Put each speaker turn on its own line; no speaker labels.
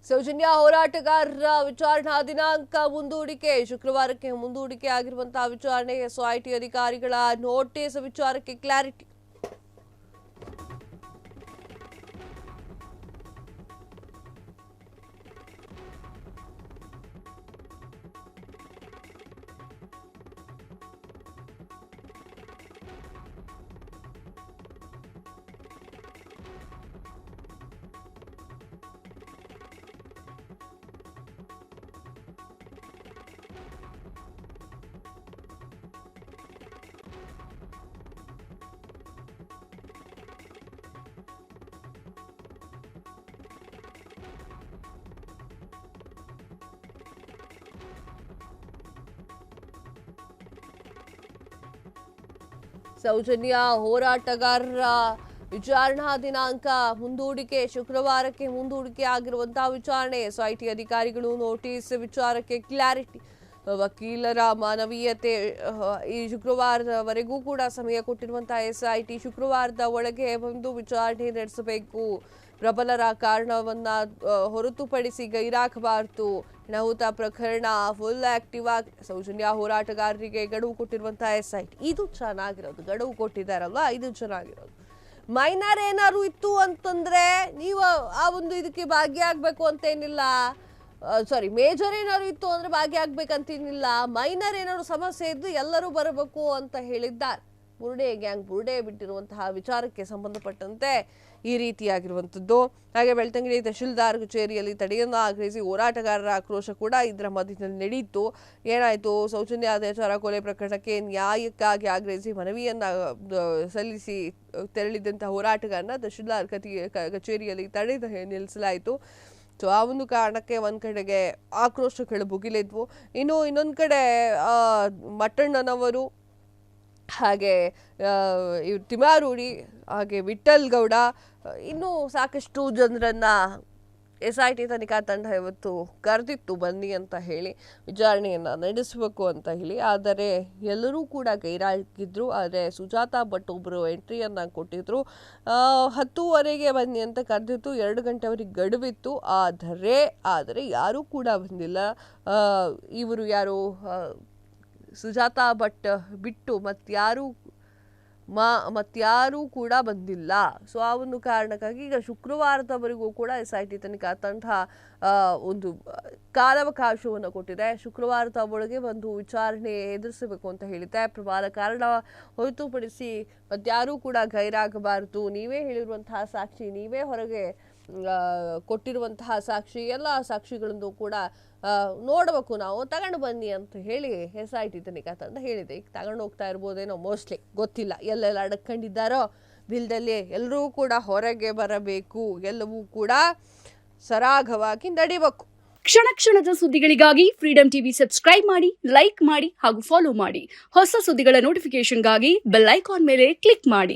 ಸೌಜನ್ಯ ಹೋರಾಟಗಾರರ ವಿಚಾರಣಾ ದಿನಾಂಕ ಮುಂದೂಡಿಕೆ ಶುಕ್ರವಾರಕ್ಕೆ ಮುಂದೂಡಿಕೆ ಆಗಿರುವಂತಹ ವಿಚಾರಣೆ ಎಸ್ಐಟಿ ಅಧಿಕಾರಿಗಳ ನೋಟಿಸ್ ವಿಚಾರಕ್ಕೆ ಕ್ಲಾರಿಟಿ. ಸೌಜನ್ಯ ಹೋರಾಟಗಾರರ ವಿಚಾರಣಾ ದಿನಾಂಕ ಮುಂದೂಡಿಕೆ ಶುಕ್ರವಾರಕ್ಕೆ ಮುಂದೂಡಿಕೆ ಆಗಿರುವಂತಹ ವಿಚಾರಣೆ ಎಸ್ಐಟಿ ಅಧಿಕಾರಿಗಳು ನೋಟಿಸ್ ವಿಚಾರಕ್ಕೆ ಕ್ಲಾರಿಟಿ. ವಕೀಲರ ಮಾನವೀಯತೆ ಈ ಶುಕ್ರವಾರದವರೆಗೂ ಕೂಡ ಸಮಯ ಕೊಟ್ಟಿರುವಂತಹ ಎಸ್ಐಟಿ ಶುಕ್ರವಾರದ ಒಳಗೆ ಒಂದು ವಿಚಾರಣೆ ನಡೆಸಬೇಕು. ಪ್ರಬಲರ ಕಾರಣವನ್ನ ಹೊರತುಪಡಿಸಿ ಗೈರಾಗಬಾರದು. ಅನಾಹುತ ಪ್ರಕರಣ ಫುಲ್ ಆಕ್ಟಿವ್ ಆಗಿ ಸೌಜನ್ಯ ಹೋರಾಟಗಾರರಿಗೆ ಗಡುವು ಕೊಟ್ಟಿರುವಂತಹ ಎಸ್ಐಟಿ ಇದು ಚೆನ್ನಾಗಿರೋದು. ಗಡುವು ಕೊಟ್ಟಿದ್ದಾರಲ್ವಾ, ಇದು ಚೆನ್ನಾಗಿರೋದು. ಮೈನರ್ ಏನಾದ್ರು ಇತ್ತು ಅಂತಂದ್ರೆ ನೀವು ಆ ಒಂದು ಇದಕ್ಕೆ ಭಾಗಿಯಾಗಬೇಕು ಅಂತೇನಿಲ್ಲ. ಮೇಜರ್ ಏನಾದ್ರು ಇತ್ತು ಅಂದ್ರೆ ಭಾಗಿಯಾಗಬೇಕಂತೇನಿಲ್ಲ. ಮೈನರ್ ಏನಾದ್ರು ಸಮಸ್ಯೆ ಇದ್ದು ಎಲ್ಲರೂ ಬರಬೇಕು ಅಂತ ಹೇಳಿದ್ದಾರೆ. ಬುರ್ಡೆ ಗ್ಯಾಂಗ್ ಬುರ್ಡೆ ಬಿಟ್ಟಿರುವಂತಹ ವಿಚಾರಕ್ಕೆ ಸಂಬಂಧಪಟ್ಟಂತೆ ಈ ರೀತಿಯಾಗಿರುವಂಥದ್ದು. ಹಾಗೆ ಬೆಳ್ತಂಗಡಿ ತಹಶೀಲ್ದಾರ್ ಕಚೇರಿಯಲ್ಲಿ ತಡೆಯನ್ನು ಆಗ್ರಹಿಸಿ ಹೋರಾಟಗಾರರ ಆಕ್ರೋಶ ಕೂಡ ಇದರ ಮಧ್ಯದಲ್ಲಿ ನಡೆಯಿತು. ಏನಾಯಿತು, ಸೌಜನ್ಯ ಅತ್ಯಾಚಾರ ಕೊಲೆ ಪ್ರಕರಣಕ್ಕೆ ನ್ಯಾಯಕ್ಕಾಗಿ ಆಗ್ರಹಿಸಿ ಮನವಿಯನ್ನ ಸಲ್ಲಿಸಿ ತೆರಳಿದಂತಹ ಹೋರಾಟಗಾರನ ತಹಶೀಲ್ದಾರ್ ಕಚೇರಿಯಲ್ಲಿ ತಡೆದು ನಿಲ್ಲಿಸಲಾಯಿತು. ಸೊ ಆ ಒಂದು ಕಾರಣಕ್ಕೆ ಒಂದ್ ಕಡೆಗೆ ಆಕ್ರೋಶಗಳು ಭುಗಿಲಿದ್ವು. ಇನ್ನೊಂದು ಕಡೆ ಮಟ್ಟಣ್ಣನವರು ಹಾಗೆ ತಿಮಾರೂಡಿ ಹಾಗೆ ವಿಠಲ್ ಗೌಡ ಇನ್ನೂ ಸಾಕಷ್ಟು ಜನರನ್ನ ಎಸ್ಐಟಿ ತನಿಖಾ ತಂಡ ಇವತ್ತು ಕರೆದಿತ್ತು ಬನ್ನಿ ಅಂತ ಹೇಳಿ ವಿಚಾರಣೆಯನ್ನ ನಡೆಸಬೇಕು ಅಂತ ಹೇಳಿ. ಆದರೆ ಎಲ್ಲರೂ ಕೂಡ ಗೈರಾಗಿದ್ರು. ಆದರೆ ಸುಜಾತಾ ಭಟ್ ಒಬ್ಬರು ಎಂಟ್ರಿಯನ್ನ ಕೊಟ್ಟಿದ್ರು. 10:30 ಬನ್ನಿ ಅಂತ ಕರೆದಿತ್ತು. 2 ಗಂಟೆವರೆಗೆ ಗಡುವಿತ್ತು. ಆದರೆ ಯಾರೂ ಕೂಡ ಬಂದಿಲ್ಲ. ಇವರು ಯಾರು ಸುಜಾತಾ ಭಟ್ ಬಿಟ್ಟು ಮತ್ಯಾರೂ ಕೂಡ ಬಂದಿಲ್ಲ. ಸೊ ಆ ಒಂದು ಕಾರಣಕ್ಕಾಗಿ ಈಗ ಶುಕ್ರವಾರದವರೆಗೂ ಕೂಡ ಎಸ್ಐಟಿ ತನಿಖಾ ತಂಡ ಒಂದು ಕಾಲಾವಕಾಶವನ್ನು ಕೊಟ್ಟಿದೆ. ಶುಕ್ರವಾರದ ಒಳಗೆ ಒಂದು ವಿಚಾರಣೆ ಎದುರಿಸಬೇಕು ಅಂತ ಹೇಳಿದೆ. ಪ್ರಬಲ ಕಾರಣ ಹೊರತುಪಡಿಸಿ ಮತ್ಯಾರೂ ಕೂಡ ಗೈರಾಗಬಾರದು. ನೀವೇ ಹೇಳಿರುವಂತಹ ಸಾಕ್ಷಿ, ನೀವೇ ಹೊರಗೆ ಕೊಟ್ಟಿರುವಂತಹ ಸಾಕ್ಷಿ, ಎಲ್ಲ ಸಾಕ್ಷಿಗಳನ್ನು ಕೂಡ ನೋಡಬೇಕು, ನಾವು ತಗೊಂಡು ಬನ್ನಿ ಅಂತ ಹೇಳಿ ಎಸ್ಐಟಿ ತನಿಖಾ ತಂಡ ಹೇಳಿದೆ. ಈಗ ತಗೊಂಡು ಹೋಗ್ತಾ ಇರ್ಬೋದೇನೋ, ಮೋಸ್ಟ್ಲಿ ಗೊತ್ತಿಲ್ಲ. ಎಲ್ಲೆಲ್ಲ ಅಡಕೊಂಡಿದ್ದಾರೋ ಬಿಲ್ದಲ್ಲಿ ಎಲ್ಲರೂ ಕೂಡ ಹೊರಗೆ ಬರಬೇಕು. ಎಲ್ಲವೂ ಕೂಡ ಸರಾಗವಾಗಿ ನಡಿಬೇಕು.
ಕ್ಷಣ ಕ್ಷಣದ ಸುದ್ದಿಗಳಿಗಾಗಿ ಫ್ರೀಡಂ ಟಿವಿ ಸಬ್ಸ್ಕ್ರೈಬ್ ಮಾಡಿ, ಲೈಕ್ ಮಾಡಿ ಹಾಗೂ ಫಾಲೋ ಮಾಡಿ. ಹೊಸ ಸುದ್ದಿಗಳ ನೋಟಿಫಿಕೇಶನ್ಗಾಗಿ ಬೆಲ್ ಐಕಾನ್ ಮೇಲೆ ಕ್ಲಿಕ್ ಮಾಡಿ.